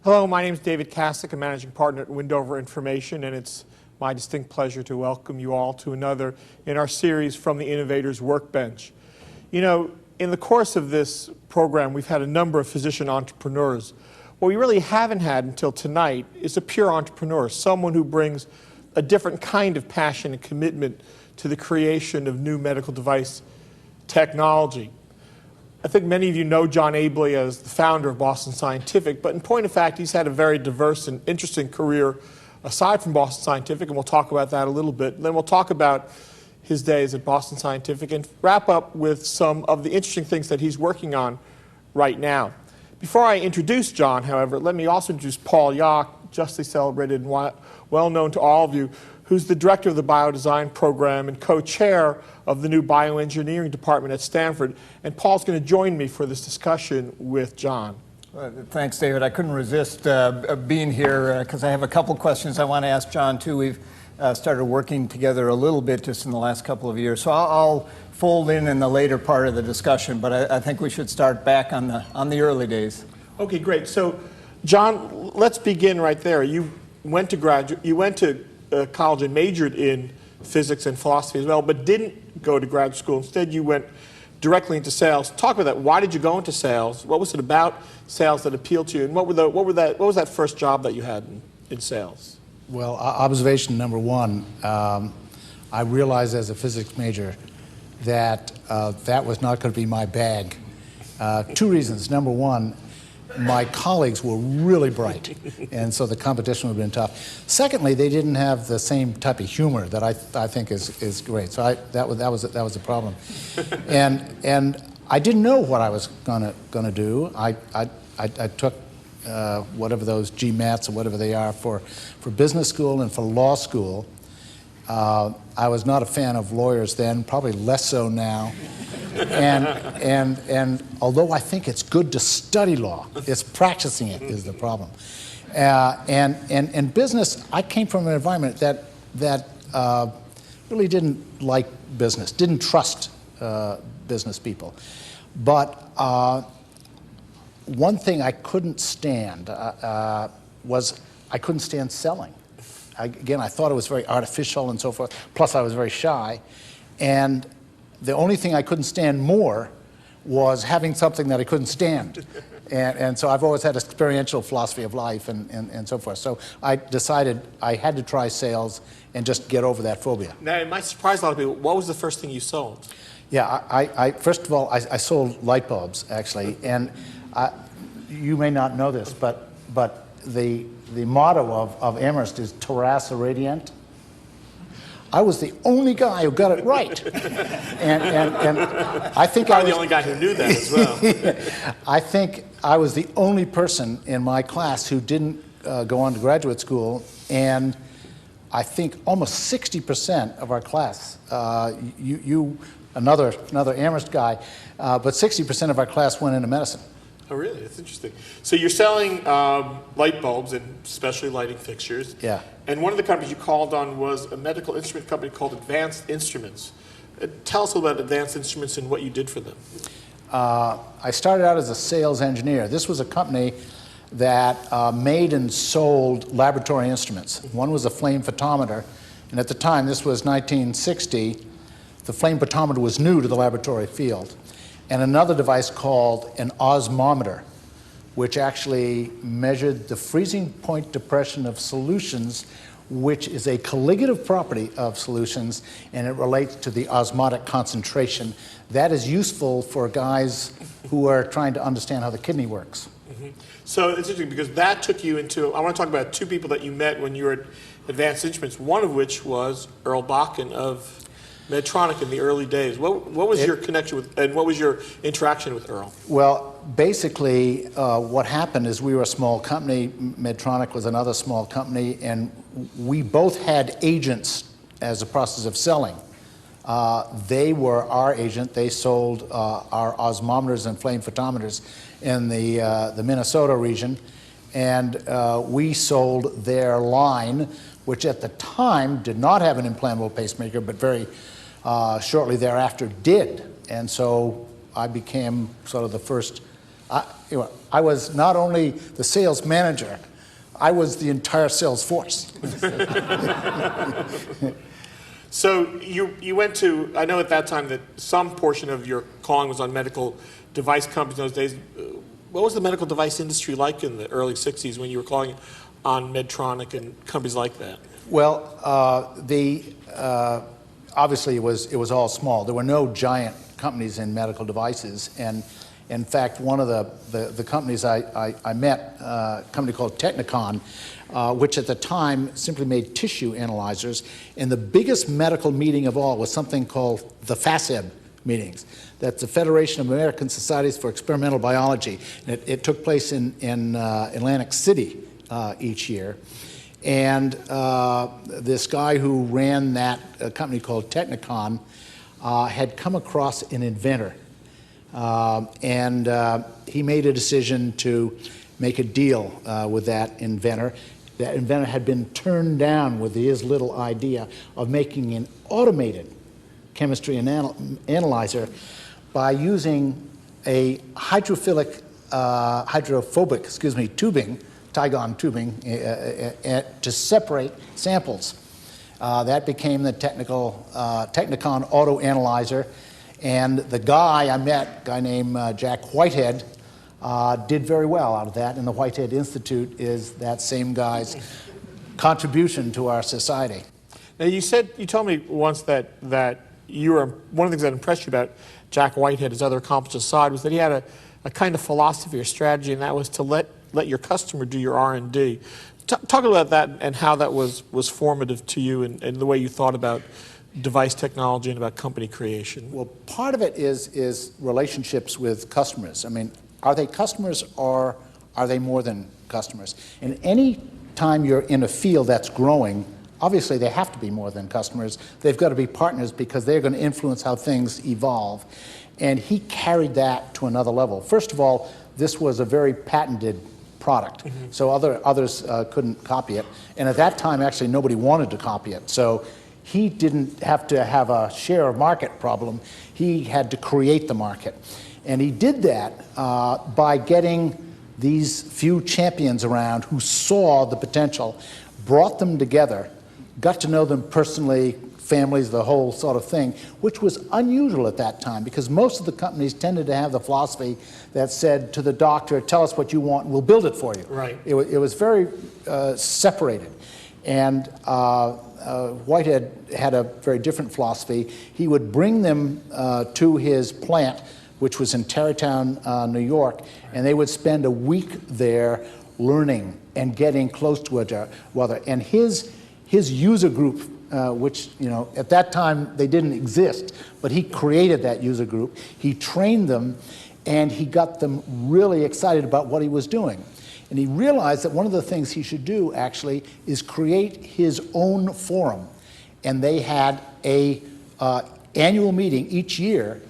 Hello, my name is David Cassak, a managing partner at Windover Information, and it's my distinct pleasure to welcome you all to another in our series from the Innovator's Workbench. You know, in the course of this program, we've had a number of physician entrepreneurs. What we really haven't had until tonight is a pure entrepreneur, someone who brings a different kind of passion and commitment to the creation of new medical device technology. I think many of you know John Abele as the founder of Boston Scientific, but in point of fact, he's had a very diverse and interesting career aside from Boston Scientific, and we'll talk about that a little bit. And then we'll talk about his days at Boston Scientific and wrap up with some of the interesting things that he's working on right now. Before I introduce John, however, let me also introduce Paul Yock, justly celebrated and well known to all of you, who's the director of the Biodesign program and co-chair of the new bioengineering department at Stanford. And Paul's going to join me for this discussion with John. Thanks, David. I couldn't resist being here because I have a couple questions I want to ask John, too. We've started working together a little bit just in the last couple of years. So I'll fold in the later part of the discussion, but I think we should start back on the early days. Okay, great. So, John, let's begin right there. You went to college and majored in physics and philosophy as well, but didn't go to graduate school. Instead, you went directly into sales. Talk about that. Why did you go into sales? What was it about sales that appealed to you? And what was that first job that you had in sales? Well, observation number one, I realized as a physics major that that was not going to be my bag. Two reasons. Number one, my colleagues were really bright, and so the competition would have been tough. Secondly, they didn't have the same type of humor that I think is great. So that was a problem, and I didn't know what I was gonna do. I took whatever those GMATs or whatever they are for business school and for law school. I was not a fan of lawyers then, probably less so now. And although I think it's good to study law, it's practicing it is the problem. And business, I came from an environment that really didn't like business, didn't trust business people. But one thing I couldn't stand was I couldn't stand selling. Again, I thought it was very artificial and so forth. Plus, I was very shy. And the only thing I couldn't stand more was having something that I couldn't stand. And so I've always had an experiential philosophy of life and so forth. So I decided I had to try sales and just get over that phobia. Now, it might surprise a lot of people. What was the first thing you sold? Yeah, I first of all, I sold light bulbs, actually. And you may not know this, but the motto of Amherst is Terrassa Radiant. I was the only guy who got it right, and I think I was the only guy who knew that as well. I think I was the only person in my class who didn't go on to graduate school, and I think almost 60% of our class, another Amherst guy, but 60% of our class went into medicine. Oh, really? That's interesting. So you're selling light bulbs and specialty lighting fixtures. Yeah. And one of the companies you called on was a medical instrument company called Advanced Instruments. Tell us a little about Advanced Instruments and what you did for them. I started out as a sales engineer. This was a company that made and sold laboratory instruments. One was a flame photometer, and at the time, this was 1960, the flame photometer was new to the laboratory field. And another device called an osmometer, which actually measured the freezing point depression of solutions, which is a colligative property of solutions, and it relates to the osmotic concentration. That is useful for guys who are trying to understand how the kidney works. Mm-hmm. So it's interesting because that took you into, I want to talk about two people that you met when you were at Advanced Instruments, one of which was Earl Bakken of Medtronic in the early days. What was your connection with, and what was your interaction with Earl? Well, basically, what happened is we were a small company. Medtronic was another small company, and we both had agents as a process of selling. They were our agent. They sold our osmometers and flame photometers in the Minnesota region, and we sold their line, which at the time did not have an implantable pacemaker, but very shortly thereafter did. And so I became sort of the first I was not only the sales manager, I was the entire sales force. So you went to, I know at that time that some portion of your calling was on medical device companies in those days. What was the medical device industry like in the early 60s when you were calling on Medtronic and companies like that? Well, obviously it was all small. There were no giant companies in medical devices, and in fact, one of the companies I met, a company called Technicon, which at the time simply made tissue analyzers, and the biggest medical meeting of all was something called the FASEB meetings. That's the Federation of American Societies for Experimental Biology. And it took place in Atlantic City each year. And this guy who ran that company called Technicon had come across an inventor. He made a decision to make a deal with that inventor. That inventor had been turned down with his little idea of making an automated chemistry analyzer by using a hydrophobic tubing, Tygon tubing, to separate samples. That became the Technicon auto analyzer. And the guy I met, a guy named Jack Whitehead, did very well out of that. And the Whitehead Institute is that same guy's contribution to our society. Now you told me once that you were, one of the things that impressed you about Jack Whitehead, his other accomplishments aside, was that he had a kind of philosophy or strategy, and that was to let your customer do your R&D. Talk about that and how that was formative to you and the way you thought about device technology and about company creation. Well, part of it is relationships with customers. I mean, are they customers or are they more than customers? And any time you're in a field that's growing, obviously they have to be more than customers. They've got to be partners because they're going to influence how things evolve. And he carried that to another level. First of all, this was a very patented product, so others couldn't copy it. And at that time, actually, nobody wanted to copy it. So he didn't have to have a share of market problem. He had to create the market. And he did that by getting these few champions around who saw the potential, brought them together, got to know them personally, families, the whole sort of thing, which was unusual at that time because most of the companies tended to have the philosophy that said to the doctor, tell us what you want, we'll build it for you. Right. It was very separated. And Whitehead had a very different philosophy. He would bring them to his plant, which was in Tarrytown, New York, and they would spend a week there learning and getting close to each other. And his user group, which, at that time they didn't exist, but he created that user group. He trained them, and he got them really excited about what he was doing. And he realized that one of the things he should do, actually, is create his own forum. And they had a annual meeting each year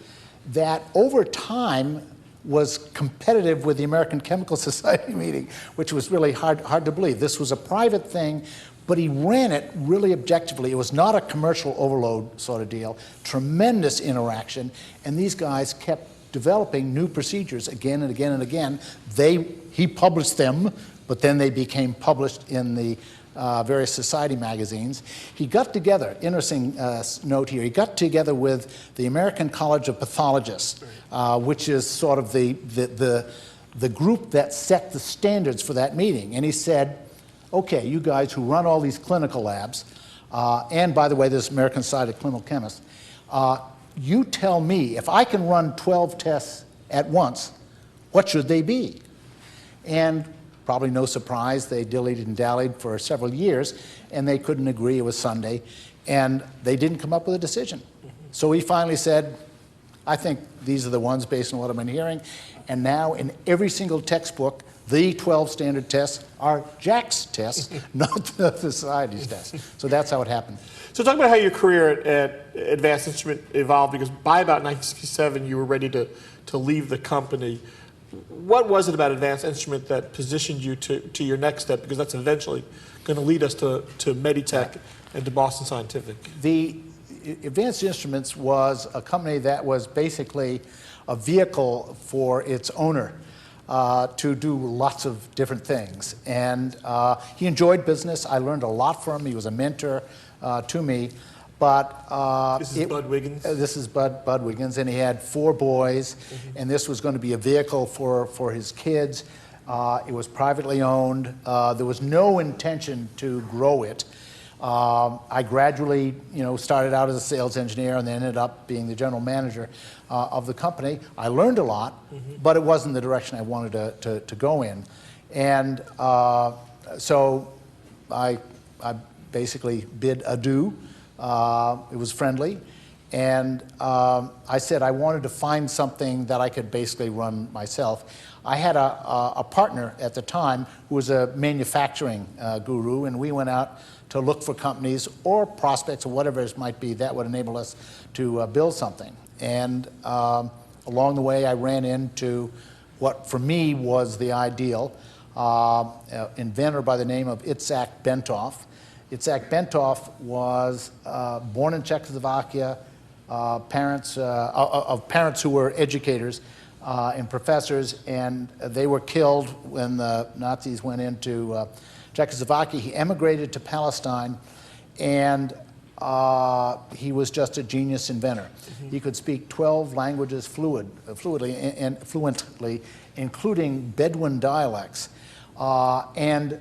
that, over time, was competitive with the American Chemical Society meeting, which was really hard to believe. This was a private thing, but he ran it really objectively. It was not a commercial overload sort of deal. Tremendous interaction, and these guys kept developing new procedures again and again and again. He published them, but then they became published in the various society magazines. He got together, interesting note here, he got together with the American College of Pathologists, which is sort of the group that set the standards for that meeting. And he said, okay, you guys who run all these clinical labs, and by the way, this American Society of Clinical Chemists, you tell me, if I can run 12 tests at once, what should they be? And probably no surprise, they dillied and dallied for several years, and they couldn't agree. It was Sunday, and they didn't come up with a decision. So he finally said, I think these are the ones based on what I've been hearing. And now in every single textbook, the 12 standard tests are Jack's tests, not the society's tests. So that's how it happened. So talk about how your career at Advanced Instrument evolved, because by about 1967, you were ready to leave the company. What was it about Advanced Instrument that positioned you to your next step? Because that's eventually going to lead us to Meditech and to Boston Scientific. The Advanced Instruments was a company that was basically a vehicle for its owner. to do lots of different things. And he enjoyed business. I learned a lot from him. He was a mentor to me. But this is Bud Wiggins? This is Bud Wiggins, and he had 4 boys, and this was going to be a vehicle for his kids. It was privately owned. There was no intention to grow it. I gradually, started out as a sales engineer and then ended up being the general manager of the company. I learned a lot, but it wasn't the direction I wanted to go in. And so I basically bid adieu. It was friendly. And I said I wanted to find something that I could basically run myself. I had a partner at the time who was a manufacturing guru, and we went out to look for companies or prospects or whatever it might be that would enable us to build something. And along the way, I ran into what for me was the ideal, inventor by the name of Itzhak Bentov. Itzhak Bentov was born in Czechoslovakia, parents who were educators and professors, and they were killed when the Nazis went into Czechoslovakia. He emigrated to Palestine, and he was just a genius inventor. He could speak 12 languages fluently, including Bedouin dialects, and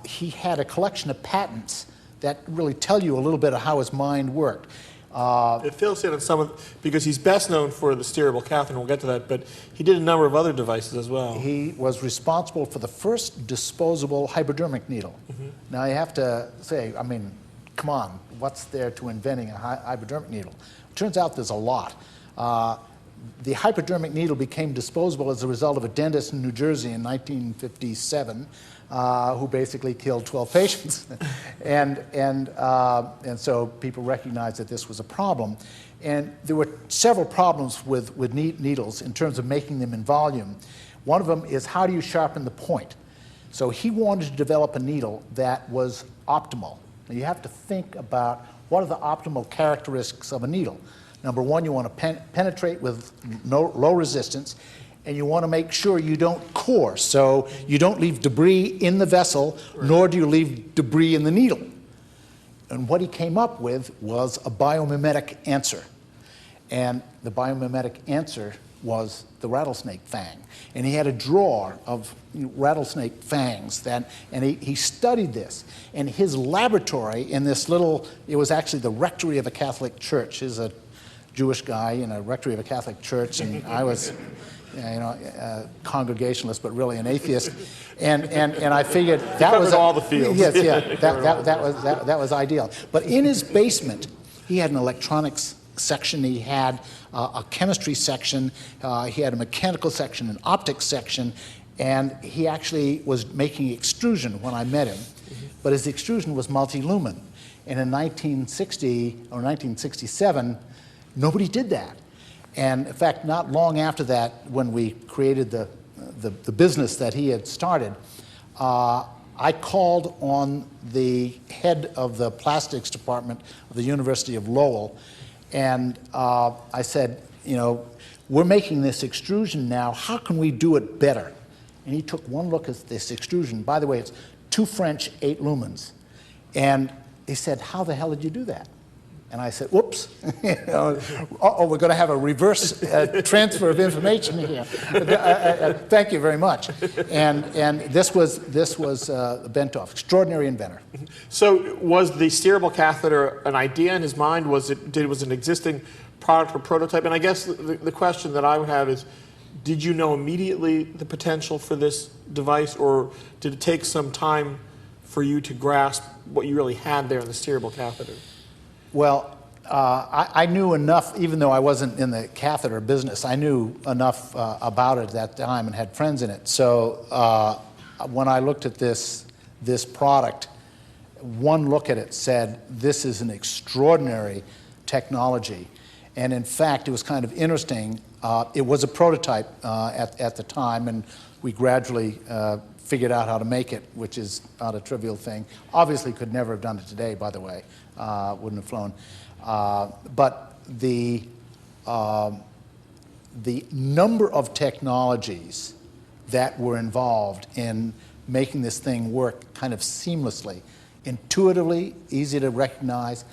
he had a collection of patents that really tell you a little bit of how his mind worked. It fills in on some of, because he's best known for the Steerable Catheter, and we'll get to that, but he did a number of other devices as well. He was responsible for the first disposable hypodermic needle. Now you have to say, I mean, come on, what's there to inventing a hypodermic needle? Turns out there's a lot. The hypodermic needle became disposable as a result of a dentist in New Jersey in 1957 who basically killed 12 patients. and so people recognized that this was a problem. And there were several problems with needles in terms of making them in volume. One of them is, how do you sharpen the point? So he wanted to develop a needle that was optimal. Now you have to think about what are the optimal characteristics of a needle. Number one, you want to penetrate with low resistance, and you want to make sure you don't core, so you don't leave debris in the vessel, nor do you leave debris in the needle. And what he came up with was a biomimetic answer. And the biomimetic answer was the rattlesnake fang. And he had a drawer of rattlesnake fangs, and he studied this. And his laboratory in this little, it was actually the rectory of a Catholic church. He's a Jewish guy in a rectory of a Catholic church, and I was, a Congregationalist, but really an atheist. And I figured that was all the fields. Yes, yeah, that was ideal. But in his basement, he had an electronics section. He had a chemistry section. He had a mechanical section, an optics section, and he actually was making extrusion when I met him. But his extrusion was multi-lumen. And in 1960 or 1967, nobody did that. And in fact, not long after that, when we created the business that he had started, I called on the head of the plastics department of the University of Lowell, and I said, we're making this extrusion now, how can we do it better? And he took one look at this extrusion. By the way, it's 2 French 8 lumens. And he said, how the hell did you do that? And I said, whoops, uh-oh, we're going to have a reverse transfer of information here. Thank you very much. And this was Bentov, extraordinary inventor. So was the steerable catheter an idea in his mind? Was it an existing product or prototype? And I guess the question that I would have is, did you know immediately the potential for this device, or did it take some time for you to grasp what you really had there in the steerable catheter? Well, I knew enough, even though I wasn't in the catheter business, I knew enough about it at that time and had friends in it. So when I looked at this product, one look at it said, this is an extraordinary technology. And in fact, it was kind of interesting. It was a prototype at the time, and we gradually figured out how to make it, which is not a trivial thing. Obviously could never have done it today, by the way. Wouldn't have flown. But the number of technologies that were involved in making this thing work kind of seamlessly, intuitively, easy to recognize,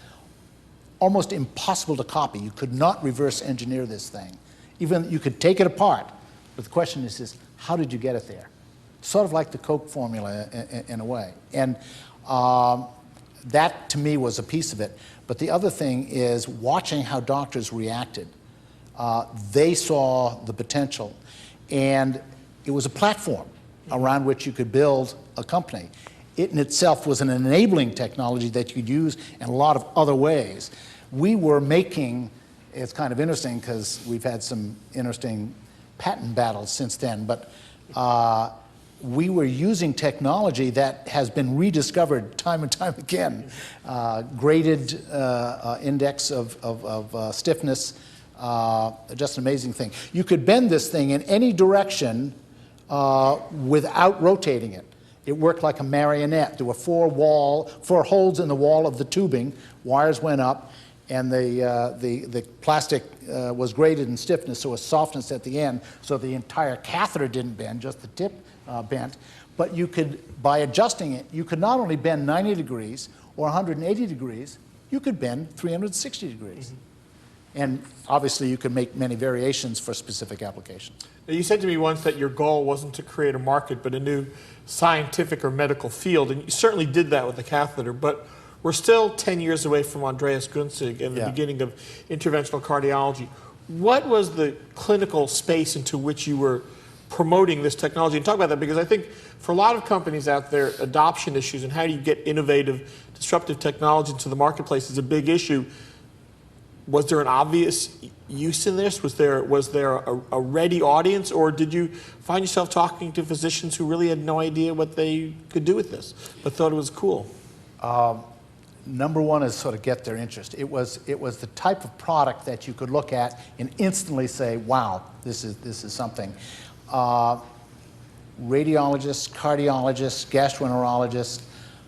almost impossible to copy. You could not reverse engineer this thing. Even you could take it apart, but the question is how did you get it there? Sort of like the Coke formula in a way. And that, to me, was a piece of it. But the other thing is watching how doctors reacted. They saw the potential, and it was a platform around which you could build a company. It in itself was an enabling technology that you could use in a lot of other ways. We were making, it's kind of interesting because we've had some interesting patent battles since then, but we were using technology that has been rediscovered time and time again. Graded index of stiffness, just an amazing thing. You could bend this thing in any direction without rotating it. It worked like a marionette. There were four holes in the wall of the tubing. Wires went up, and the plastic was graded in stiffness, so it was softness at the end, so the entire catheter didn't bend, just the tip bent. But you could, by adjusting it, you could not only bend 90 degrees or 180 degrees, you could bend 360 degrees. And obviously, you could make many variations for specific applications. Now, you said to me once that your goal wasn't to create a market, but a new scientific or medical field, and you certainly did that with the catheter, but we're still 10 years away from Andreas Günsig and the beginning of interventional cardiology. What was the clinical space into which you were promoting this technology? And talk about that, because I think for a lot of companies out there, adoption issues and how do you get innovative, disruptive technology into the marketplace is a big issue. Was there an obvious use in this? Was there a ready audience, or did you find yourself talking to physicians who really had no idea what they could do with this, but thought it was cool? Number one is sort of get their interest. It was the type of product that you could look at and instantly say, "Wow, this is something." Radiologists, cardiologists, gastroenterologists,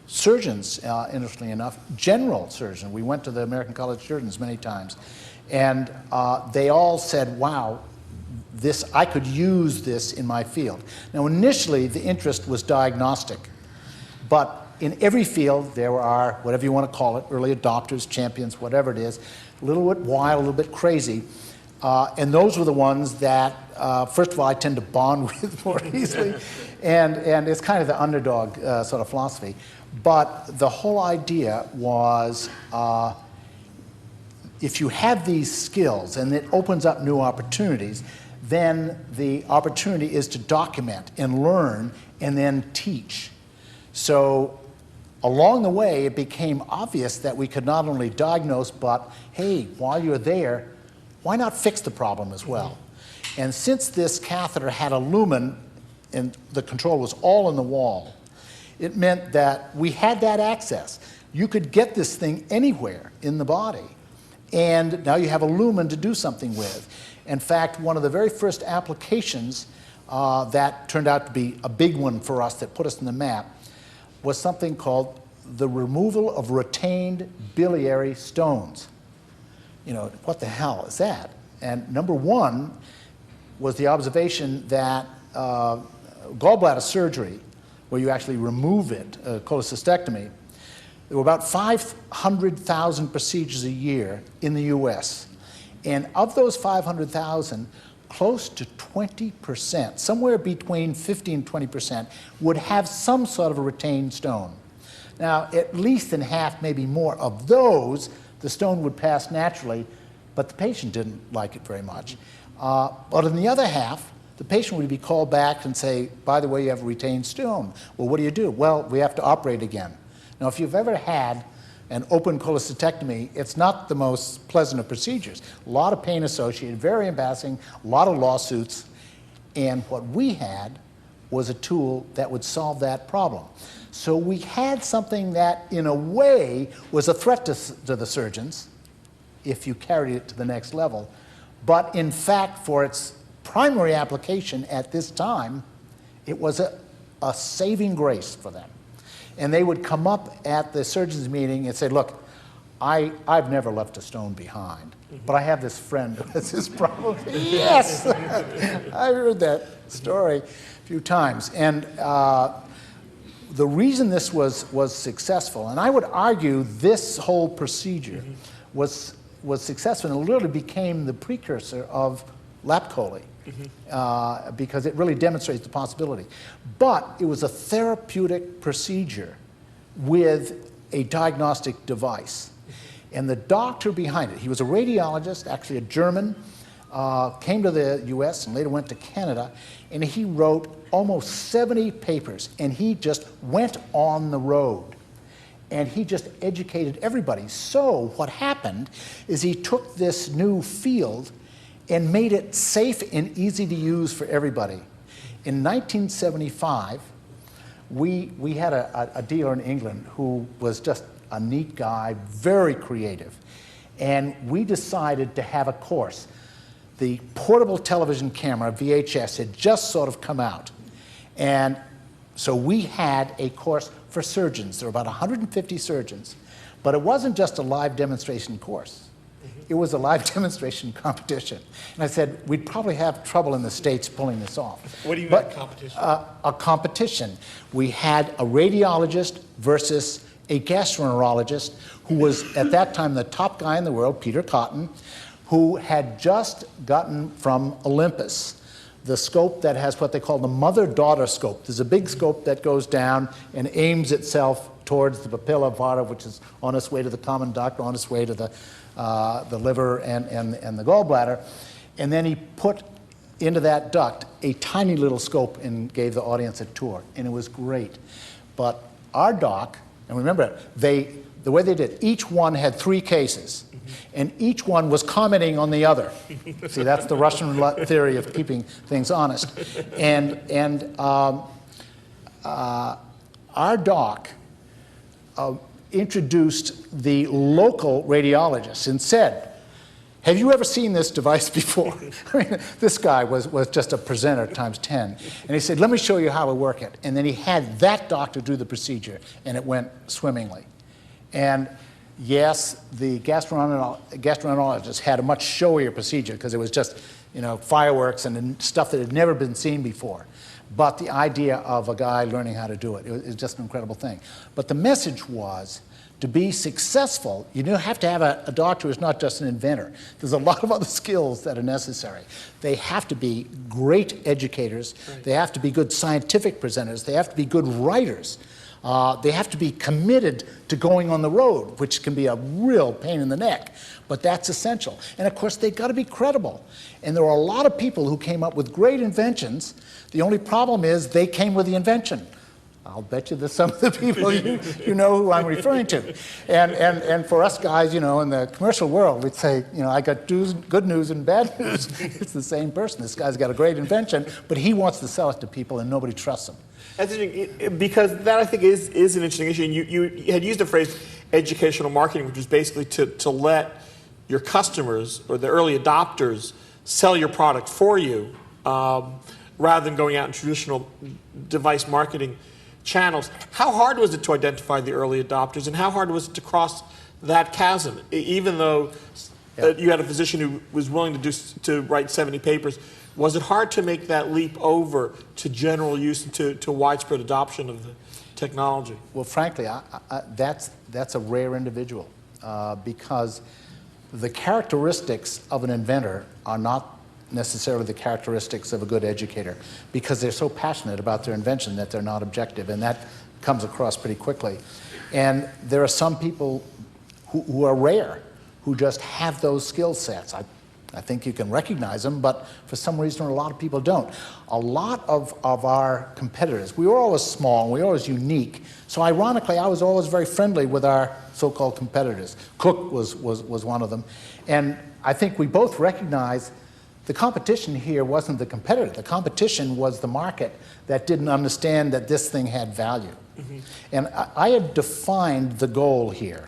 surgeons, interestingly enough, general surgeons. We went to the American College of Surgeons many times, and they all said, "Wow, I could use this in my field." Now, initially, the interest was diagnostic, but in every field, there are, whatever you want to call it, early adopters, champions, whatever it is, a little bit wild, a little bit crazy, and those were the ones that, first of all, I tend to bond with more easily, and it's kind of the underdog sort of philosophy. But the whole idea was, if you have these skills and it opens up new opportunities, then the opportunity is to document and learn and then teach. So along the way, it became obvious that we could not only diagnose, but hey, while you're there, why not fix the problem as well? And since this catheter had a lumen and the control was all in the wall, it meant that we had that access. You could get this thing anywhere in the body. And now you have a lumen to do something with. In fact, one of the very first applications that turned out to be a big one for us that put us on the map was something called the removal of retained biliary stones. You know, what the hell is that? And number one was the observation that gallbladder surgery, where you actually remove it, cholecystectomy, there were about 500,000 procedures a year in the US. And of those 500,000, close to 20%, somewhere between 15 and 20%, would have some sort of a retained stone. Now, at least in half, maybe more of those, the stone would pass naturally, but the patient didn't like it very much. But in the other half, the patient would be called back and say, "By the way, you have a retained stone." Well, what do you do? Well, we have to operate again. Now, if you've ever had an open cholecystectomy, it's not the most pleasant of procedures. A lot of pain associated, very embarrassing, a lot of lawsuits. And what we had was a tool that would solve that problem. So we had something that, in a way, was a threat to the surgeons if you carried it to the next level. But in fact, for its primary application at this time, it was a saving grace for them. And they would come up at the surgeon's meeting and say, "Look, I've never left a stone behind, but I have this friend who has this problem. Yes, I heard that story a few times. And the reason this was successful, and I would argue this whole procedure was successful and literally became the precursor of lap chole. Because it really demonstrates the possibility. But it was a therapeutic procedure with a diagnostic device. And the doctor behind it, he was a radiologist, actually a German, came to the US and later went to Canada, and he wrote almost 70 papers, and he just went on the road. And he just educated everybody. So what happened is he took this new field and made it safe and easy to use for everybody. In 1975, we had a dealer in England who was just a neat guy, very creative. And we decided to have a course. The portable television camera, VHS, had just sort of come out. And so we had a course for surgeons. There were about 150 surgeons. But it wasn't just a live demonstration course. It was a live demonstration competition. And I said, we'd probably have trouble in the States pulling this off. What do you mean competition? A competition. We had a radiologist versus a gastroenterologist who was at that time the top guy in the world, Peter Cotton, who had just gotten from Olympus the scope that has what they call the mother-daughter scope. There's a big scope that goes down and aims itself towards the papilla vata, which is on its way to the common duct, on its way to the liver and the gallbladder. And then he put into that duct a tiny little scope and gave the audience a tour. And it was great. But our doc, and remember, the way they did, each one had 3 cases. And each one was commenting on the other. See, that's the Russian roulette theory of keeping things honest. And our doc introduced the local radiologist and said, have you ever seen this device before? I mean, this guy was just a presenter times 10. And he said, let me show you how to work it. And then he had that doctor do the procedure, and it went swimmingly. And yes, the gastroenterologist had a much showier procedure because it was just, fireworks and stuff that had never been seen before. But the idea of a guy learning how to do it is just an incredible thing. But the message was, to be successful, you have to have a doctor who's not just an inventor. There's a lot of other skills that are necessary. They have to be great educators. Right. They have to be good scientific presenters. They have to be good writers. They have to be committed to going on the road, which can be a real pain in the neck, but that's essential. And of course, they've got to be credible. And there are a lot of people who came up with great inventions. The only problem is they came with the invention. I'll bet you that some of the people you know who I'm referring to. And for us guys, in the commercial world, we'd say, I got good news and bad news. It's the same person. This guy's got a great invention, but he wants to sell it to people and nobody trusts him. That's interesting, because that, I think, is an interesting issue. And you had used the phrase educational marketing, which was basically to let your customers or the early adopters sell your product for you, rather than going out in traditional device marketing channels. How hard was it to identify the early adopters, and how hard was it to cross that chasm, even though you had a physician who was willing to write 70 papers? Was it hard to make that leap over to general use and to widespread adoption of the technology? Well, frankly, that's a rare individual because the characteristics of an inventor are not necessarily the characteristics of a good educator, because they're so passionate about their invention that they're not objective, and that comes across pretty quickly. And there are some people who are rare, who just have those skill sets. I think you can recognize them, but for some reason a lot of people don't. A lot of our competitors, we were always small, and we were always unique, so ironically I was always very friendly with our so-called competitors. Cook was one of them, and I think we both recognize the competition here wasn't the competitor. The competition was the market that didn't understand that this thing had value. Mm-hmm. And I had defined the goal here.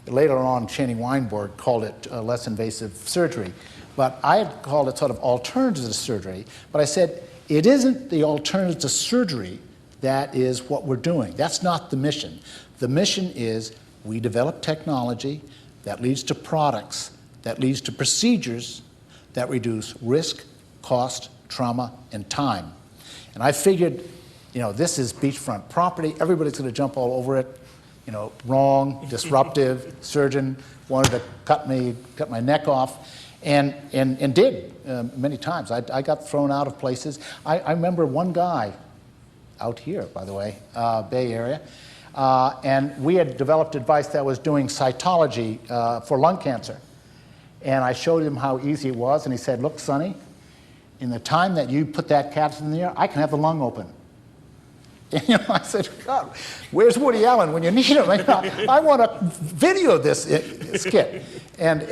Later on, Channing Weinberg called it less invasive surgery. But I had called it sort of alternative to surgery. But I said, it isn't the alternative to surgery that is what we're doing. That's not the mission. The mission is we develop technology that leads to products, that leads to procedures that reduce risk, cost, trauma, and time. And I figured, this is beachfront property. Everybody's going to jump all over it. Wrong, disruptive. Surgeon wanted to cut my neck off, and did many times. I got thrown out of places. I remember one guy out here, by the way, Bay Area, and we had developed a device that was doing cytology for lung cancer. And I showed him how easy it was, and he said, "Look, Sonny, in the time that you put that catheter in there, I can have the lung open." And, I said, "God, where's Woody Allen when you need him? I want to video this skit." And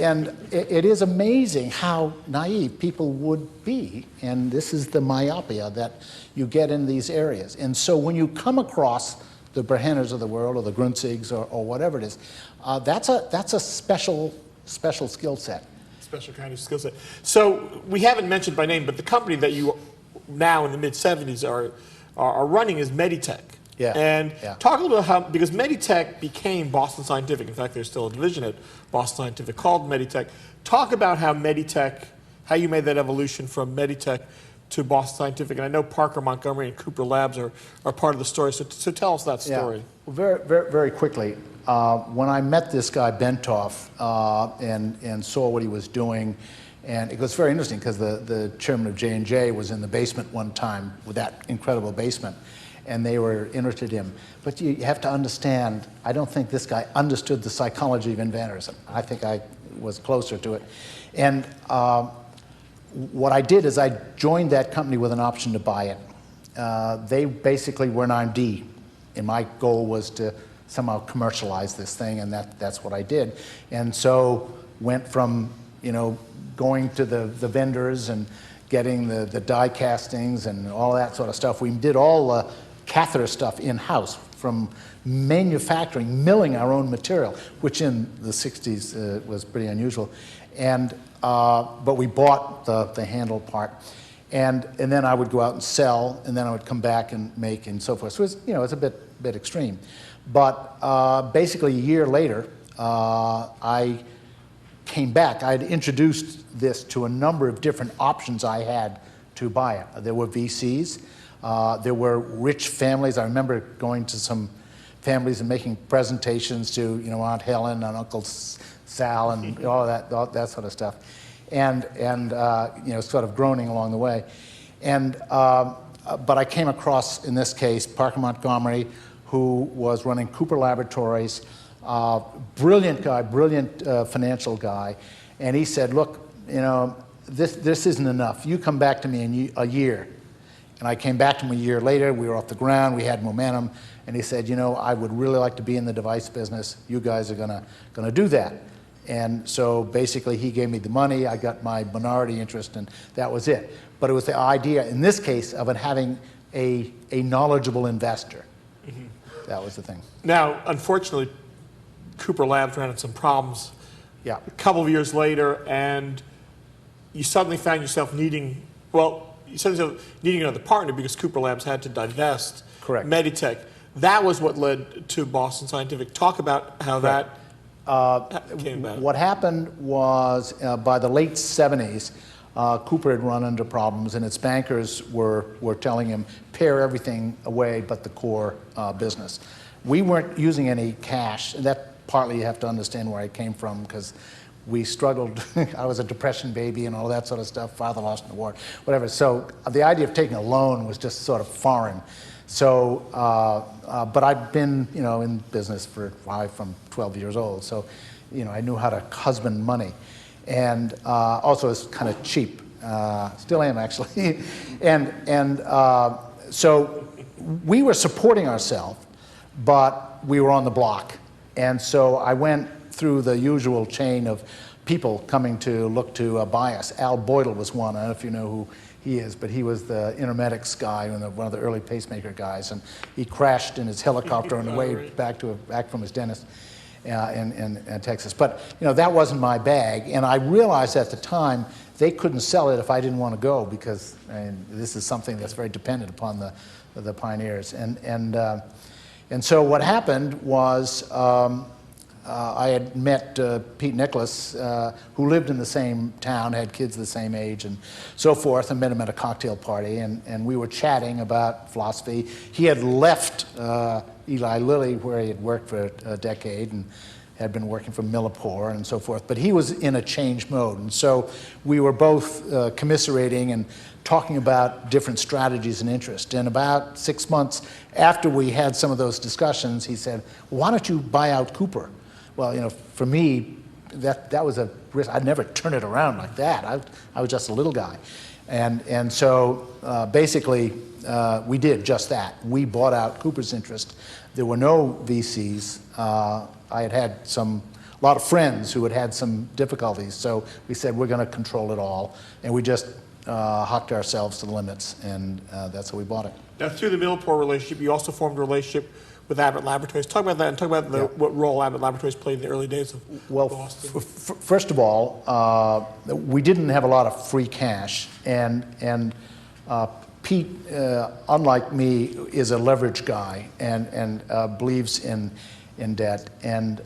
it is amazing how naive people would be, and this is the myopia that you get in these areas. And so when you come across the Brehenners of the world, or the Grunzigs, or whatever it is, that's a special skill set. Special kind of skill set. So we haven't mentioned by name, but the company that you now in the mid-70s are running is Meditech. Yeah. And yeah. talk a little bit how, because Meditech became Boston Scientific. In fact, there's still a division at Boston Scientific called Meditech. Talk about how Meditech, how you made that evolution from Meditech to Boston Scientific. And I know Parker Montgomery and Cooper Labs are part of the story. So tell us that story. Yeah. Well, very quickly. When I met this guy Bentoff and saw what he was doing, and it was very interesting because the chairman of J&J was in the basement one time with that incredible basement, and they were interested in him. But you have to understand, I don't think this guy understood the psychology of inventors. I think I was closer to it. And what I did is I joined that company with an option to buy it. They basically were an IMD, and my goal was to somehow commercialize this thing, and that's what I did. And so went from going to the vendors and getting the die castings and all that sort of stuff. We did all the catheter stuff in-house, from manufacturing, milling our own material, which in the 60s was pretty unusual. And but we bought the handle part. And then I would go out and sell, and then I would come back and make, and so forth. So it was, it's a bit extreme. But basically a year later, I came back. I had introduced this to a number of different options I had to buy it. There were VCs. There were rich families. I remember going to some families and making presentations to Aunt Helen and Uncle Sal and all that sort of stuff, and sort of groaning along the way. And but I came across, in this case, Parker Montgomery, who was running Cooper Laboratories. Brilliant guy, brilliant financial guy, and he said, "Look, this isn't enough. You come back to me in a year." And I came back to him a year later. We were off the ground. We had momentum, and he said, "I would really like to be in the device business. You guys are gonna do that." And so basically, he gave me the money. I got my minority interest, and that was it. But it was the idea, in this case, of it having a knowledgeable investor. Mm-hmm. That was the thing. Now, unfortunately, Cooper Labs ran into some problems. Yeah. A couple of years later, and you suddenly found yourself needing another partner because Cooper Labs had to divest. Correct. Meditech. That was what led to Boston Scientific. Talk about how Correct. that came about. What happened was, by the late 70s, Cooper had run into problems, and its bankers were telling him, pare everything away but the core business. We weren't using any cash, and that partly you have to understand where I came from, because we struggled. I was a depression baby and all that sort of stuff, father lost in the war, whatever. So the idea of taking a loan was just sort of foreign. So, but I'd been, in business from 12 years old, so, I knew how to husband money. And also it's kind of cheap. Still am, actually. and so we were supporting ourselves, but we were on the block. And so I went through the usual chain of people coming to look to buy us. Al Boydell was one. I don't know if you know who he is, but he was the Intermedics guy and one of the early pacemaker guys. And he crashed in his helicopter on the way back from his dentist in Texas. But that wasn't my bag. And I realized at the time they couldn't sell it if I didn't want to go, because this is something that's very dependent upon the pioneers. And so what happened was I had met Pete Nicholas, who lived in the same town, had kids the same age, and so forth, and met him at a cocktail party, and we were chatting about philosophy. He had left Eli Lilly, where he had worked for a decade, and had been working for Millipore and so forth, but he was in a change mode, and so we were both commiserating and talking about different strategies and interests. And about 6 months after we had some of those discussions, he said, "Why don't you buy out Cooper?" Well, for me, that was a risk. I'd never turn it around like that. I was just a little guy. And so basically, we did just that. We bought out Cooper's interest. There were no VCs. I had a lot of friends who had had some difficulties, so we said we're going to control it all, and we just hocked ourselves to the limits, and that's how we bought it. Now, through the Millipore relationship, you also formed a relationship with Abbott Laboratories. Talk about that, and talk about what role Abbott Laboratories played in the early days of Boston. First of all, we didn't have a lot of free cash, and Pete, unlike me, is a leverage guy and believes in debt, and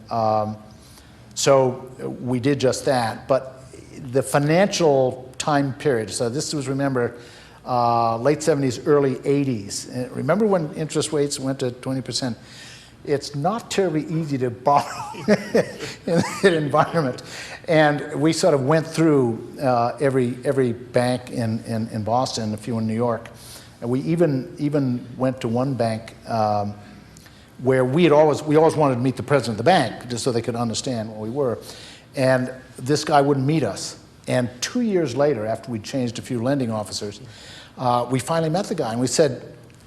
so we did just that. But the financial time period, so this was, remember, late 70s, early 80s. And remember when interest rates went to 20%? It's not terribly easy to borrow in that environment. And we sort of went through every bank in Boston, a few in New York. And we even went to one bank where we always wanted to meet the president of the bank, just so they could understand what we were. And this guy wouldn't meet us. And 2 years later, after we changed a few lending officers, we finally met the guy, and we said,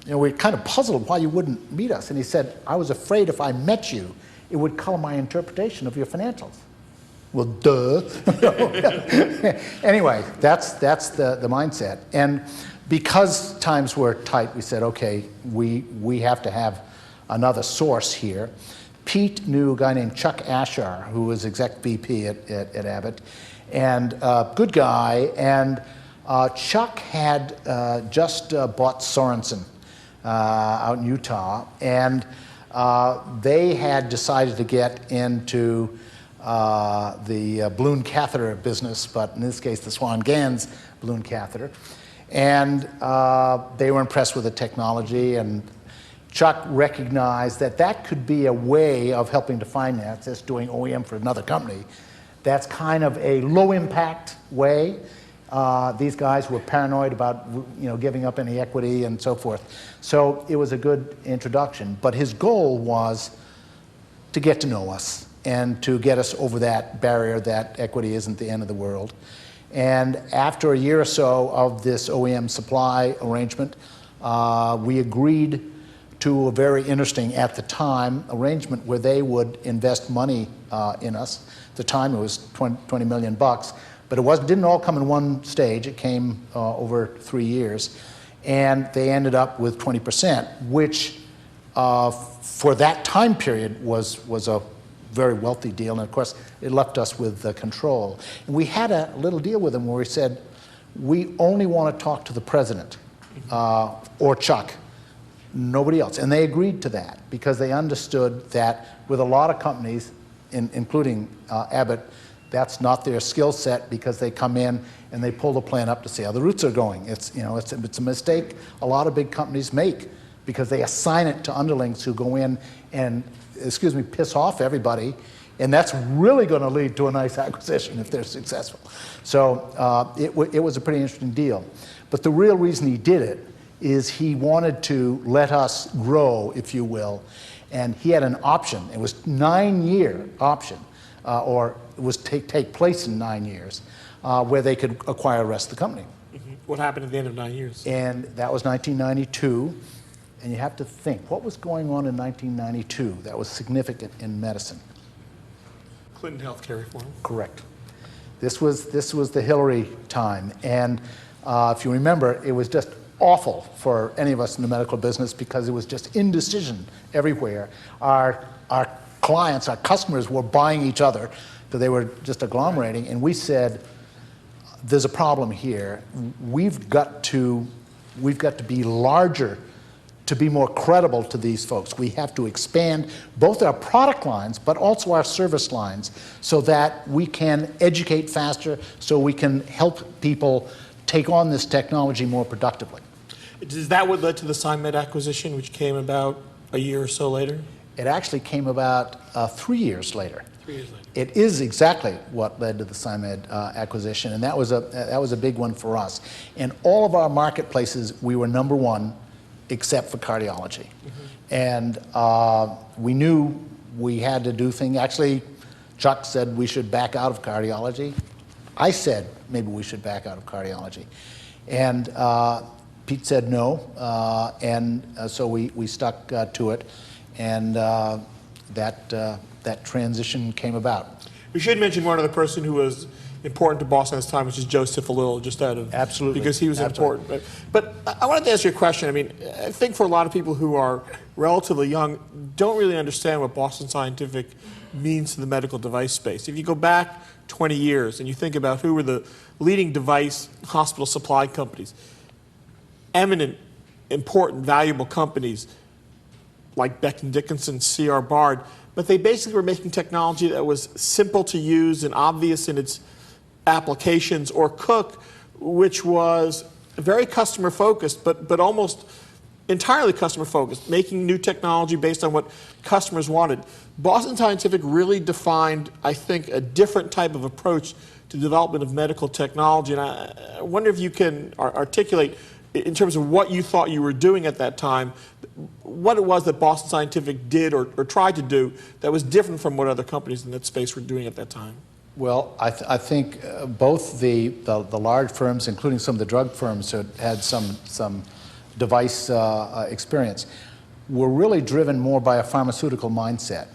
we're kind of puzzled why you wouldn't meet us. And he said, "I was afraid if I met you, it would color my interpretation of your financials." Well, duh. Anyway, that's the mindset. And because times were tight, we said, okay, we have to have another source here. Pete knew a guy named Chuck Ashar, who was exec VP at Abbott, and good guy. And Chuck had just bought Sorensen out in Utah, and they had decided to get into the balloon catheter business, but in this case, the Swan-Ganz balloon catheter. And they were impressed with the technology, and Chuck recognized that could be a way of helping to finance this, doing OEM for another company. That's kind of a low-impact way. These guys were paranoid about giving up any equity and so forth. So it was a good introduction. But his goal was to get to know us and to get us over that barrier that equity isn't the end of the world. And after a year or so of this OEM supply arrangement, we agreed to a very interesting, at the time, arrangement where they would invest money in us. At the time, it was $20 million, but it didn't all come in one stage. It came over 3 years, and they ended up with 20%, which for that time period was a very wealthy deal, and of course, it left us with control. And we had a little deal with them where we said, we only want to talk to the president or Chuck. Nobody else. And they agreed to that because they understood that with a lot of companies, including Abbott, that's not their skill set, because they come in and they pull the plan up to see how the roots are going. It's a mistake a lot of big companies make, because they assign it to underlings who go in and, piss off everybody, and that's really going to lead to a nice acquisition if they're successful. So it was a pretty interesting deal. But the real reason he did it is he wanted to let us grow, if you will, and he had an option. It was 9-year option, or it was take place in 9 years, where they could acquire the rest of the company. Mm-hmm. What happened at the end of 9 years? And that was 1992, and you have to think, what was going on in 1992 that was significant in medicine? Clinton healthcare reform. Correct. This was the Hillary time, and if you remember, it was just awful for any of us in the medical business, because it was just indecision everywhere. Our clients, our customers were buying each other, because they were just agglomerating, and we said, there's a problem here. We've got to be larger to be more credible to these folks. We have to expand both our product lines, but also our service lines, so that we can educate faster, so we can help people take on this technology more productively. Is that what led to the SciMed acquisition, which came about a year or so later? It actually came about 3 years later. 3 years later. It is exactly what led to the SciMed acquisition, and that was a big one for us. In all of our marketplaces, we were number one, except for cardiology. And we knew we had to do things. Actually, Chuck said we should back out of cardiology. I said maybe we should back out of cardiology. And Pete said no, and so we stuck to it, and that transition came about. We should mention one other person who was important to Boston at this time, which is Joe Cifalillo, just out of... Absolutely. Because he was Absolutely. important. But I wanted to ask you a question. I mean, I think for a lot of people who are relatively young, don't really understand what Boston Scientific means to the medical device space. If you go back 20 years and you think about who were the leading device hospital supply companies, eminent, important, valuable companies like Becton Dickinson, C.R. Bard, but they basically were making technology that was simple to use and obvious in its applications, or Cook, which was very customer focused, but almost entirely customer focused, making new technology based on what customers wanted. Boston Scientific really defined, I think, a different type of approach to development of medical technology, and I wonder if you can articulate, in terms of what you thought you were doing at that time, what it was that Boston Scientific did or tried to do that was different from what other companies in that space were doing at that time. Well, I think both the large firms, including some of the drug firms that had some device experience, were really driven more by a pharmaceutical mindset.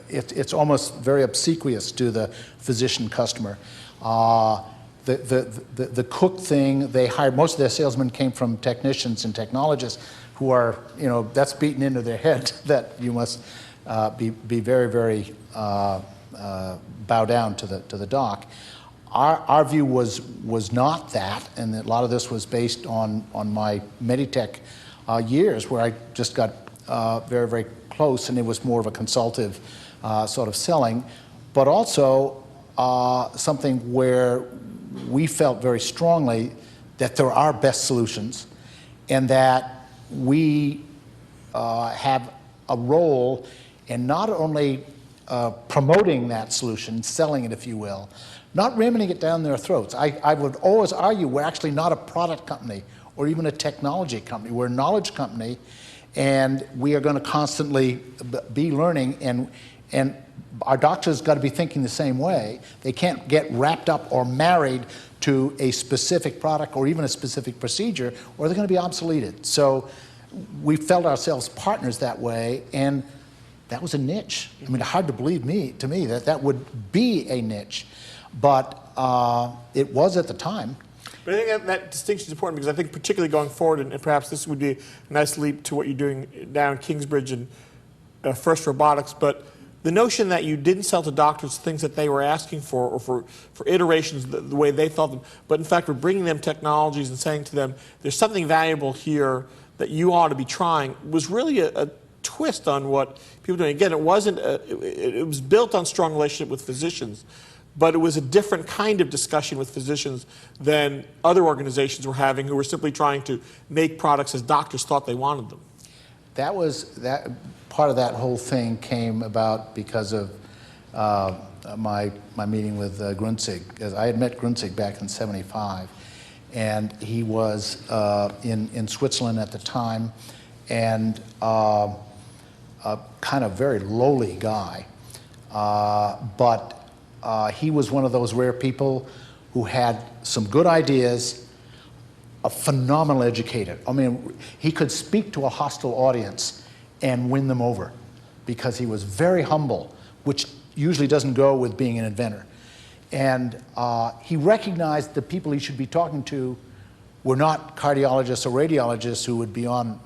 It's almost very obsequious to the physician customer. The Cook thing, they hired, most of their salesmen came from technicians and technologists who are, that's beaten into their head that you must be very, very bow down to the doc. Our view was not that, and a lot of this was based on my Meditech years, where I just got very, very close, and it was more of a consultative sort of selling, but also something where we felt very strongly that there are best solutions, and that we have a role in not only promoting that solution, selling it, if you will, not ramming it down their throats. I would always argue we're actually not a product company or even a technology company. We're a knowledge company, and we are going to constantly be learning, and our doctors got to be thinking the same way. They can't get wrapped up or married to a specific product or even a specific procedure, or they're going to be obsoleted. So we felt ourselves partners that way, and that was a niche. I mean, hard to believe to me that would be a niche, but it was at the time. But I think that distinction is important, because I think particularly going forward, and perhaps this would be a nice leap to what you're doing now in Kingsbridge and First Robotics, but the notion that you didn't sell to doctors things that they were asking for, or for iterations the way they felt them, but in fact we're bringing them technologies and saying to them, there's something valuable here that you ought to be trying, was really a twist on what people were doing. Again, it was built on strong relationship with physicians, but it was a different kind of discussion with physicians than other organizations were having, who were simply trying to make products as doctors thought they wanted them. That part of that whole thing came about because of my meeting with Grunzig. Because I had met Grunzig back in '75, and he was in Switzerland at the time, and a kind of very lowly guy, but he was one of those rare people who had some good ideas, a phenomenal educator. I mean, he could speak to a hostile audience and win them over, because he was very humble, which usually doesn't go with being an inventor. And he recognized the people he should be talking to were not cardiologists or radiologists who would be on,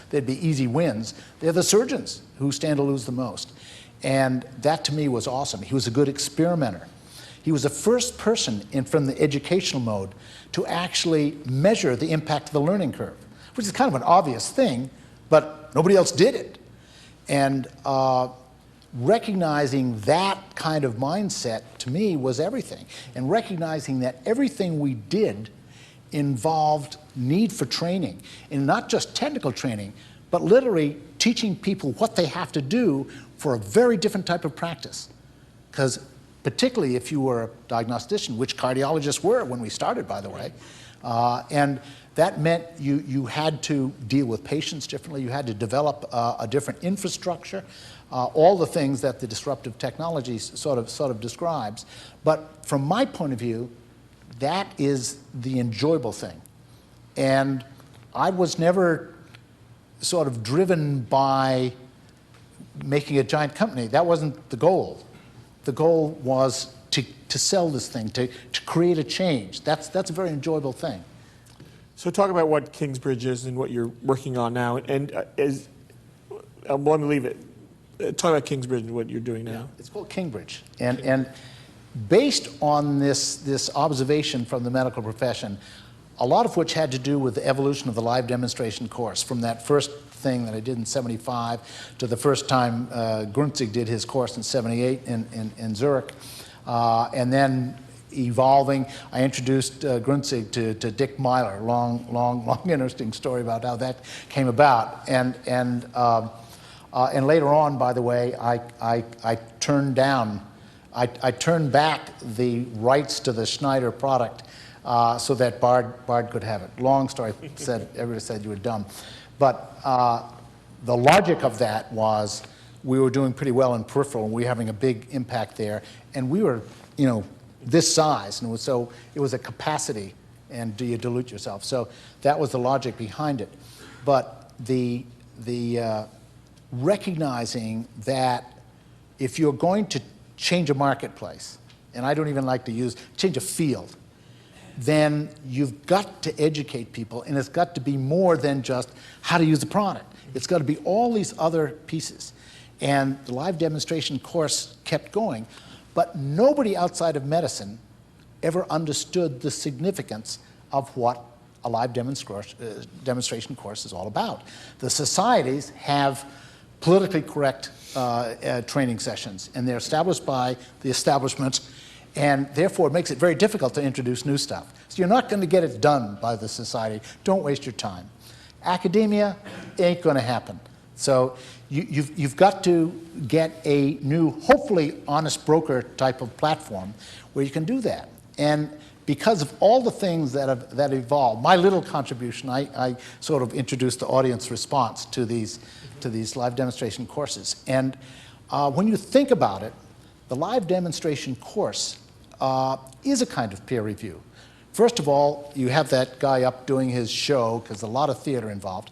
they'd be easy wins. They're the surgeons who stand to lose the most. And that to me was awesome. He was a good experimenter. He was the first person from the educational mode to actually measure the impact of the learning curve. which is kind of an obvious thing, but nobody else did it. And recognizing that kind of mindset, to me, was everything. And recognizing that everything we did involved need for training, and not just technical training, but literally teaching people what they have to do for a very different type of practice. Because particularly if you were a diagnostician, which cardiologists were when we started, by the way, and that meant you had to deal with patients differently, you had to develop a different infrastructure, all the things that the disruptive technologies sort of describes. But from my point of view, that is the enjoyable thing. And I was never sort of driven by making a giant company. That wasn't the goal. The goal was to sell this thing, to create a change. That's a very enjoyable thing. So talk about what Kingsbridge is and what you're working on now. And let me leave it. Talk about Kingsbridge and what you're doing now. It's called Kingsbridge. And based on this observation from the medical profession, a lot of which had to do with the evolution of the live demonstration course, from that first thing that I did in '75 to the first time Grunzig did his course in '78 in Zurich. And then evolving, I introduced Grunzig to Dick Myler. Long, interesting story about how that came about. And later on, by the way, I turned back the rights to the Schneider product so that Bard could have it. Long story. Everybody said you were dumb. But the logic of that was we were doing pretty well in peripheral, and we were having a big impact there. And we were, this size, and it was a capacity, and do you dilute yourself? So that was the logic behind it. But the recognizing that if you're going to change a marketplace, and I don't even like to change a field, then you've got to educate people, and it's got to be more than just how to use the product. It's got to be all these other pieces. And the live demonstration course kept going, but nobody outside of medicine ever understood the significance of what a live demonstration course is all about. The societies have politically correct training sessions, and they're established by the establishment, and therefore it makes it very difficult to introduce new stuff. So you're not going to get it done by the society. Don't waste your time. Academia ain't going to happen. So you've got to get a new, hopefully honest broker type of platform where you can do that. And because of all the things that evolved, my little contribution, I sort of introduced the audience response to these live demonstration courses. And when you think about it, the live demonstration course is a kind of peer review. First of all, you have that guy up doing his show, because there's a lot of theater involved.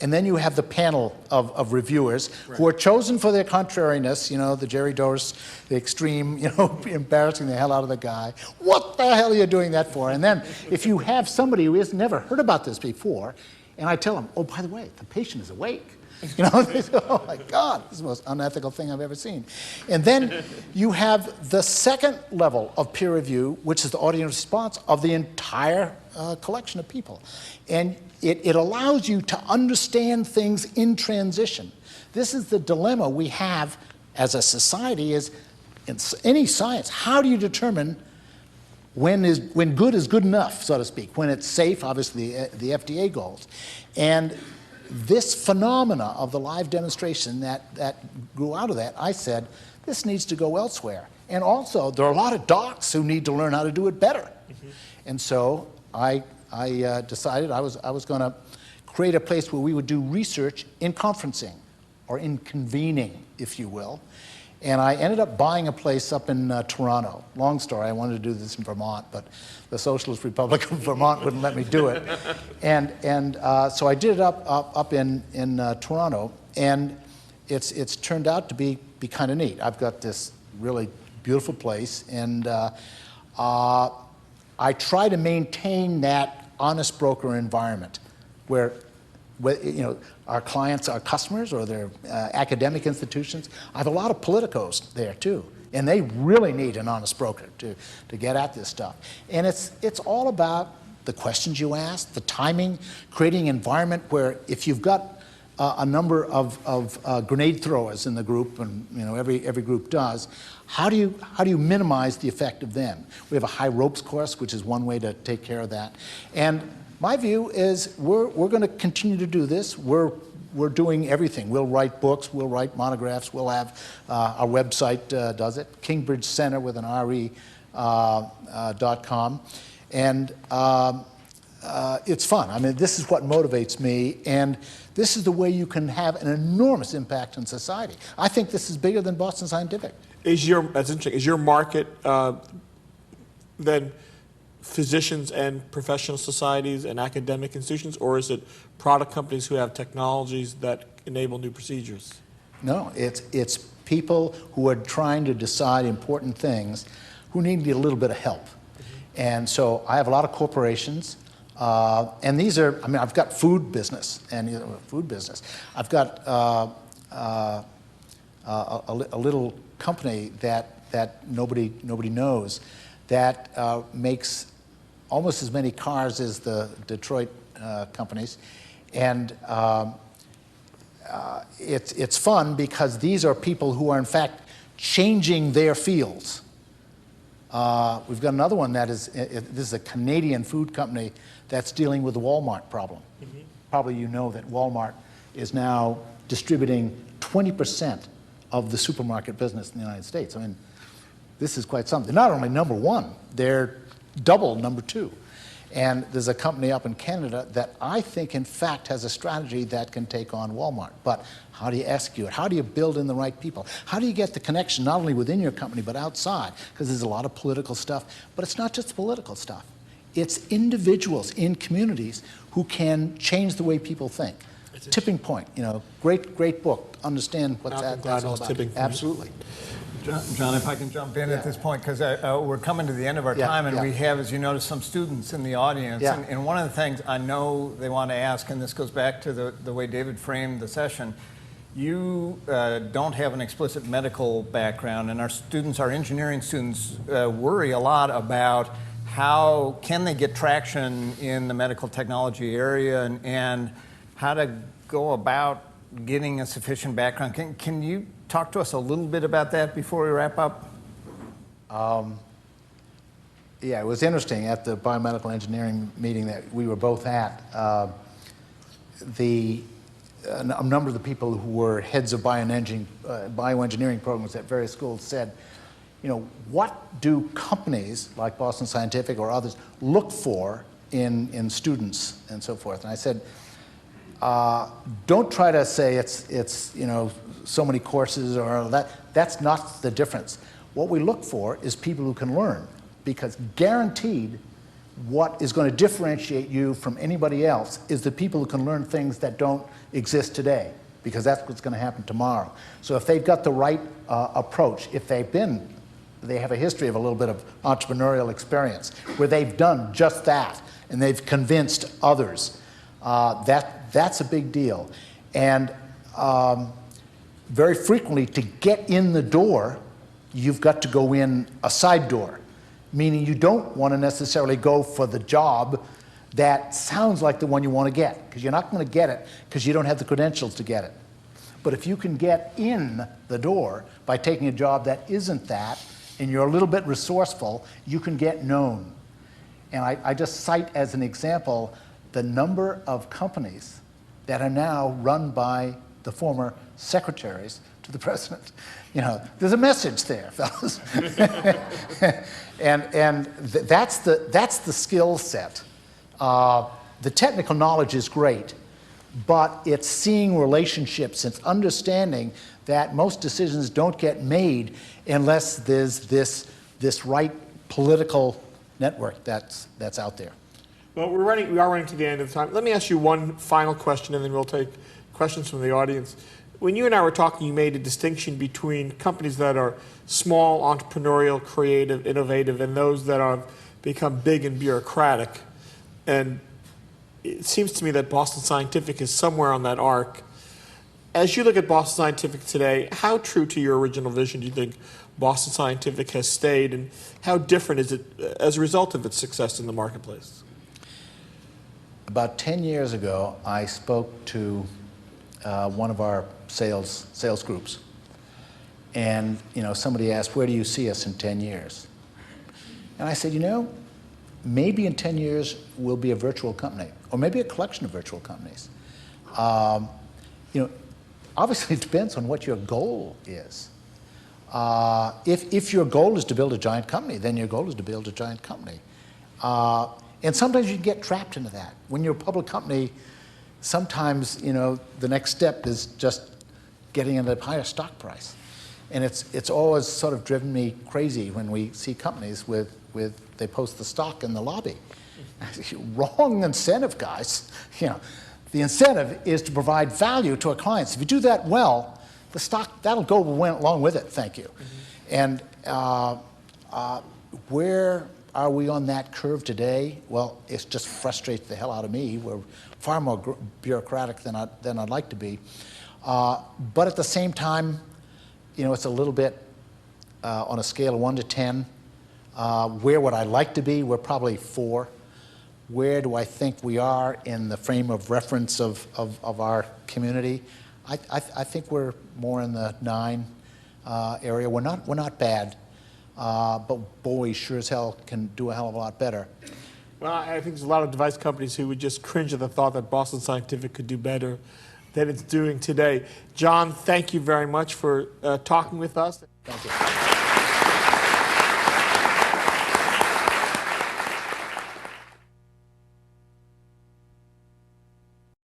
And then you have the panel of reviewers who are chosen for their contrariness, the Jerry Dors, the extreme, embarrassing the hell out of the guy. What the hell are you doing that for? And then if you have somebody who has never heard about this before, and I tell them, oh, by the way, the patient is awake. They say, oh my God, this is the most unethical thing I've ever seen. And then you have the second level of peer review, which is the audience response of the entire collection of people. And it allows you to understand things in transition. This is the dilemma we have as a society, is in any science. How do you determine when good is good enough, so to speak, when it's safe, obviously the FDA goals. And this phenomena of the live demonstration that grew out of that, I said, this needs to go elsewhere. And also, there are a lot of docs who need to learn how to do it better. Mm-hmm. And so I decided I was going to create a place where we would do research in conferencing, or in convening, if you will. And I ended up buying a place up in Toronto. Long story, I wanted to do this in Vermont, but the Socialist Republic of Vermont wouldn't let me do it. And so I did it up in Toronto, and it's turned out to be kind of neat. I've got this really beautiful place, and I try to maintain that honest broker environment where our clients, our customers, or their academic institutions. I have a lot of politicos there too, and they really need an honest broker to get at this stuff. And it's all about the questions you ask, the timing, creating an environment where if you've got a number of grenade throwers in the group, and every group does, how do you minimize the effect of them? We have a high ropes course, which is one way to take care of that. And my view is we're going to continue to do this. We're doing everything. We'll write books, we'll write monographs, we'll have our website does it, Kingsbridge Center with an RE.com. And it's fun. I mean, this is what motivates me, and this is the way you can have an enormous impact on society. I think this is bigger than Boston Scientific. That's interesting. Is your market then physicians and professional societies and academic institutions, or is it product companies who have technologies that enable new procedures? No, it's people who are trying to decide important things who need a little bit of help. And so I have a lot of corporations, and these are, I mean, I've got food business, I've got a little company that nobody knows that makes almost as many cars as the Detroit companies, and it's fun because these are people who are in fact changing their fields. We've got another one this is a Canadian food company that's dealing with the Walmart problem. Mm-hmm. Probably you know that Walmart is now distributing 20% of the supermarket business in the United States. I mean, this is quite something. They're not only number one, they're double number two. And there's a company up in Canada that I think, in fact, has a strategy that can take on Walmart. But how do you execute it? How do you build in the right people? How do you get the connection not only within your company but outside? Because there's a lot of political stuff. But it's not just political stuff. It's individuals in communities who can change the way people think. Tipping Point, great book. Understand what that's all about. Tipping Point. Absolutely. John, if I can jump in at this point, because we're coming to the end of our time, and we have, as you notice, some students in the audience. Yeah. And one of the things I know they want to ask, and this goes back to the way David framed the session, you don't have an explicit medical background, and our students, our engineering students, worry a lot about how can they get traction in the medical technology area and how to go about getting a sufficient background. Can you talk to us a little bit about that before we wrap up? Yeah, it was interesting at the biomedical engineering meeting that we were both at. A number of the people who were heads of bioengineering programs at various schools said, what do companies like Boston Scientific or others look for in students and so forth? And I said, don't try to say it's so many courses or that. That's not the difference. What we look for is people who can learn, because guaranteed what is going to differentiate you from anybody else is the people who can learn things that don't exist today, because that's what's going to happen tomorrow. So if they've got the right approach, if they have a history of a little bit of entrepreneurial experience where they've done just that and they've convinced others, that's a big deal. And very frequently, to get in the door, you've got to go in a side door, meaning you don't want to necessarily go for the job that sounds like the one you want to get, because you're not going to get it because you don't have the credentials to get it. But if you can get in the door by taking a job that isn't that, and you're a little bit resourceful, you can get known. And I just cite as an example the number of companies that are now run by the former secretaries to the president. There's a message there, fellas. and that's the skill set. The technical knowledge is great, but it's seeing relationships. It's understanding that most decisions don't get made unless there's this right political network that's out there. Well, we are running to the end of the time. Let me ask you one final question, and then we'll take questions from the audience. When you and I were talking, you made a distinction between companies that are small, entrepreneurial, creative, innovative, and those that have become big and bureaucratic. And it seems to me that Boston Scientific is somewhere on that arc. As you look at Boston Scientific today, how true to your original vision do you think Boston Scientific has stayed, and how different is it as a result of its success in the marketplace? About 10 years ago, I spoke to one of our sales groups. And somebody asked, where do you see us in 10 years? And I said, maybe in 10 years we'll be a virtual company, or maybe a collection of virtual companies. Obviously it depends on what your goal is. If your goal is to build a giant company, then your goal is to build a giant company. And sometimes you get trapped into that. When you're a public company, sometimes the next step is just getting a higher stock price. And it's always sort of driven me crazy when we see companies they post the stock in the lobby. Wrong incentive, guys. The incentive is to provide value to our clients. If you do that well, the stock, that'll go along with it, thank you. Mm-hmm. And where are we on that curve today? Well, it just frustrates the hell out of me. We're far more bureaucratic than I'd like to be. But at the same time, it's a little bit on a scale of 1 to 10. Where would I like to be? We're probably 4. Where do I think we are in the frame of reference of our community? I think we're more in the 9 area. We're not bad, but boy, we sure as hell can do a hell of a lot better. Well, I think there's a lot of device companies who would just cringe at the thought that Boston Scientific could do better than it's doing today. John, thank you very much for talking with us. Thank you.